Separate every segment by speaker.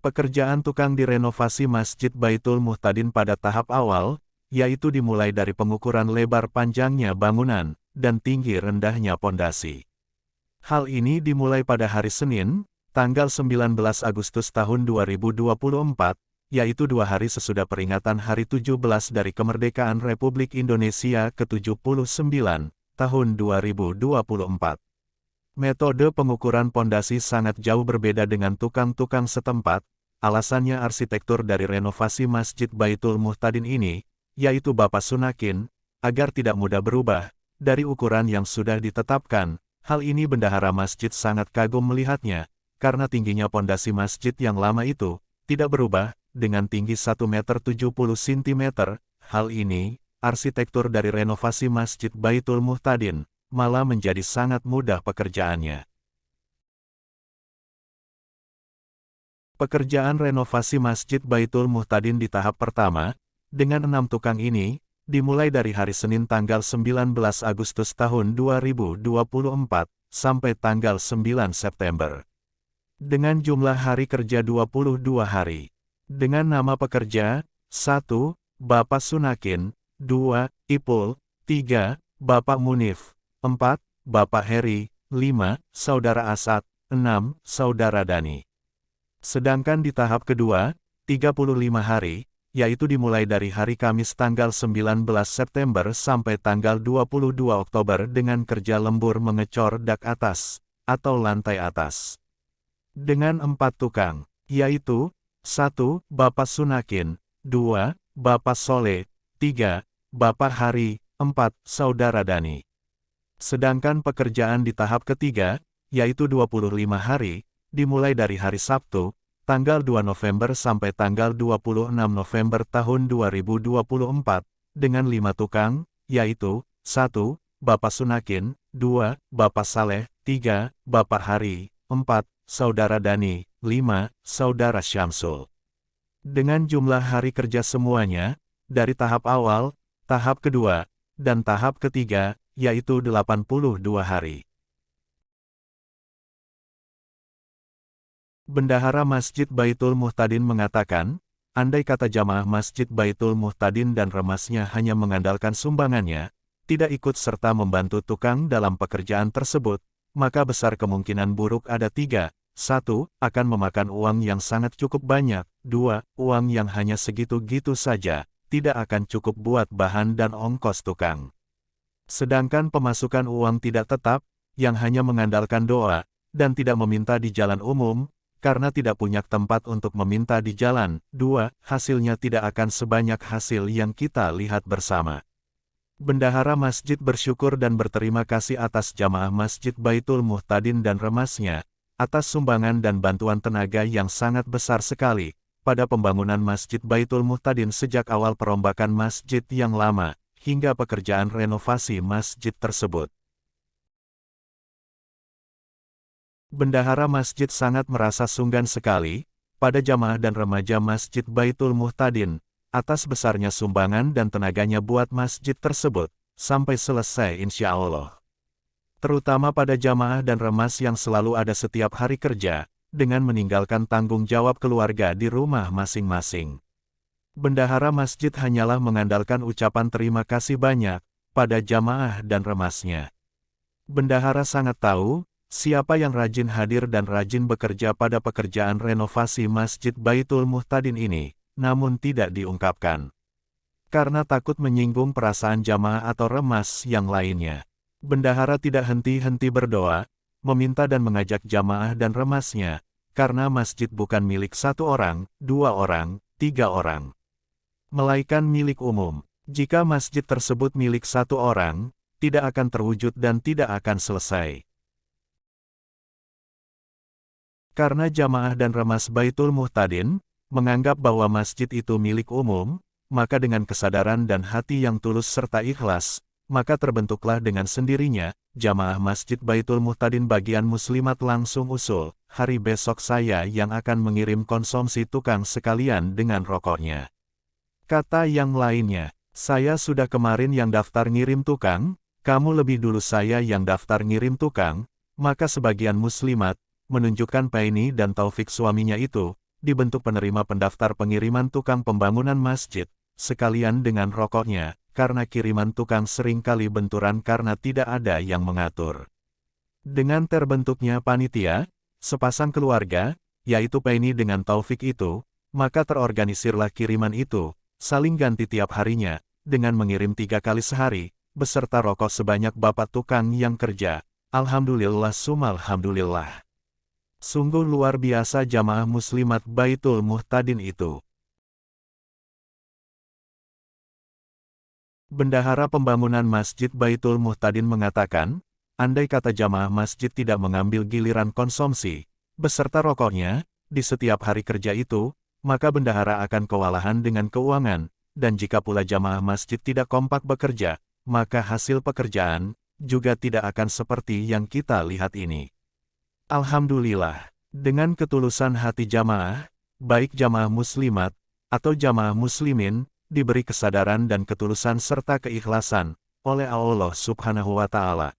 Speaker 1: Pekerjaan tukang di renovasi Masjid Baitul Muhtadin pada tahap awal, yaitu dimulai dari pengukuran lebar panjangnya bangunan, dan tinggi rendahnya pondasi. Hal ini dimulai pada hari Senin, tanggal 19 Agustus tahun 2024, yaitu 2 hari sesudah peringatan Hari 17 dari Kemerdekaan Republik Indonesia ke-79, tahun 2024. Metode pengukuran pondasi sangat jauh berbeda dengan tukang-tukang setempat, alasannya arsitektur dari renovasi Masjid Baitul Muhtadin ini, yaitu Bapak Sunakin, agar tidak mudah berubah, dari ukuran yang sudah ditetapkan. Hal ini bendahara masjid sangat kagum melihatnya, karena tingginya pondasi masjid yang lama itu, tidak berubah, dengan tinggi 1,70 meter. Hal ini, arsitektur dari renovasi Masjid Baitul Muhtadin, malah menjadi sangat mudah pekerjaannya. Pekerjaan renovasi Masjid Baitul Muhtadin di tahap pertama, dengan 6 tukang ini, dimulai dari hari Senin tanggal 19 Agustus tahun 2024, sampai tanggal 9 September. Dengan jumlah hari kerja 22 hari. Dengan nama pekerja, 1. Bapak Sunakin, 2. Ipul, 3. Bapak Munif, 4. Bapak Heri, 5. Saudara Asad, 6. Saudara Dani. Sedangkan di tahap kedua, 35 hari, yaitu dimulai dari hari Kamis tanggal 19 September sampai tanggal 22 Oktober dengan kerja lembur mengecor dak atas, atau lantai atas. Dengan 4 tukang, yaitu, 1. Bapak Sunakin, 2. Bapak Soleh, 3. Bapak Hari, 4. Saudara Dani. Sedangkan pekerjaan di tahap ketiga, yaitu 25 hari, dimulai dari hari Sabtu, tanggal 2 November sampai tanggal 26 November tahun 2024, dengan 5 tukang, yaitu, 1. Bapak Sunakin, 2. Bapak Saleh, 3. Bapak Hari, 4. Saudara Dani, 5. Saudara Syamsul. Dengan jumlah hari kerja semuanya, dari tahap awal, tahap kedua, dan tahap ketiga, yaitu 82 hari. Bendahara Masjid Baitul Muhtadin mengatakan, andai kata jamaah Masjid Baitul Muhtadin dan remasnya hanya mengandalkan sumbangannya, tidak ikut serta membantu tukang dalam pekerjaan tersebut, maka besar kemungkinan buruk ada 3. 1. Akan memakan uang yang sangat cukup banyak. 2. Uang yang hanya segitu-gitu saja, tidak akan cukup buat bahan dan ongkos tukang. Sedangkan pemasukan uang tidak tetap, yang hanya mengandalkan doa, dan tidak meminta di jalan umum, karena tidak punya tempat untuk meminta di jalan. 2. Hasilnya tidak akan sebanyak hasil yang kita lihat bersama. Bendahara masjid bersyukur dan berterima kasih atas jamaah Masjid Baitul Muhtadin dan remasnya, atas sumbangan dan bantuan tenaga yang sangat besar sekali, pada pembangunan Masjid Baitul Muhtadin sejak awal perombakan masjid yang lama, hingga pekerjaan renovasi masjid tersebut. Bendahara masjid sangat merasa sunggan sekali, pada jamaah dan remaja Masjid Baitul Muhtadin, atas besarnya sumbangan dan tenaganya buat masjid tersebut, sampai selesai insya Allah. Terutama pada jamaah dan remas yang selalu ada setiap hari kerja, dengan meninggalkan tanggung jawab keluarga di rumah masing-masing. Bendahara masjid hanyalah mengandalkan ucapan terima kasih banyak, pada jamaah dan remasnya. Bendahara sangat tahu, siapa yang rajin hadir dan rajin bekerja pada pekerjaan renovasi Masjid Baitul Muhtadin ini, namun tidak diungkapkan. Karena takut menyinggung perasaan jamaah atau remas yang lainnya. Bendahara tidak henti-henti berdoa, meminta dan mengajak jamaah dan remasnya, karena masjid bukan milik 1 orang, 2 orang, 3 orang. Melainkan milik umum. Jika masjid tersebut milik 1 orang, tidak akan terwujud dan tidak akan selesai. Karena jamaah dan remas Baitul Muhtadin, menganggap bahwa masjid itu milik umum, maka dengan kesadaran dan hati yang tulus serta ikhlas, maka terbentuklah dengan sendirinya, jamaah Masjid Baitul Muhtadin bagian muslimat langsung usul, hari besok saya yang akan mengirim konsumsi tukang sekalian dengan rokoknya. Kata yang lainnya, saya sudah kemarin yang daftar ngirim tukang, kamu lebih dulu saya yang daftar ngirim tukang, maka sebagian muslimat, menunjukkan Paini dan Taufik suaminya itu, dibentuk penerima pendaftar pengiriman tukang pembangunan masjid, sekalian dengan rokoknya, karena kiriman tukang seringkali benturan karena tidak ada yang mengatur. Dengan terbentuknya panitia, sepasang keluarga, yaitu Penny dengan Taufik itu, maka terorganisirlah kiriman itu, saling ganti tiap harinya, dengan mengirim 3 kali sehari, beserta rokok sebanyak bapak tukang yang kerja. Alhamdulillah sumalhamdulillah. Sungguh luar biasa jamaah muslimat Baitul Muhtadin itu. Bendahara pembangunan Masjid Baitul Muhtadin mengatakan, andai kata jamaah masjid tidak mengambil giliran konsumsi, beserta rokoknya, di setiap hari kerja itu, maka bendahara akan kewalahan dengan keuangan, dan jika pula jamaah masjid tidak kompak bekerja, maka hasil pekerjaan juga tidak akan seperti yang kita lihat ini. Alhamdulillah, dengan ketulusan hati jamaah, baik jamaah muslimat atau jamaah muslimin, diberi kesadaran dan ketulusan serta keikhlasan oleh Allah Subhanahu wa Ta'ala.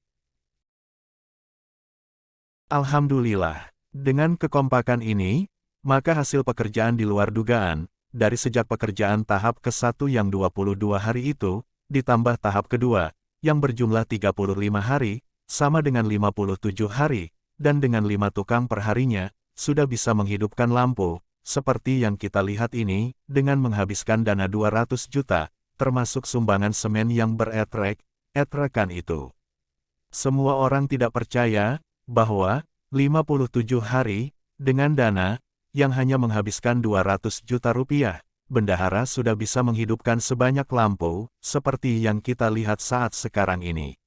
Speaker 1: Alhamdulillah, dengan kekompakan ini, maka hasil pekerjaan di luar dugaan, dari sejak pekerjaan tahap ke-1 yang 22 hari itu, ditambah tahap kedua, yang berjumlah 35 hari, sama dengan 57 hari, dan dengan 5 tukang perharinya, sudah bisa menghidupkan lampu, seperti yang kita lihat ini, dengan menghabiskan dana 200 juta, termasuk sumbangan semen yang beretrek-etrekan itu. Semua orang tidak percaya, bahwa 57 hari, dengan dana, yang hanya menghabiskan 200 juta rupiah, bendahara sudah bisa menghidupkan sebanyak lampu, seperti yang kita lihat saat sekarang ini.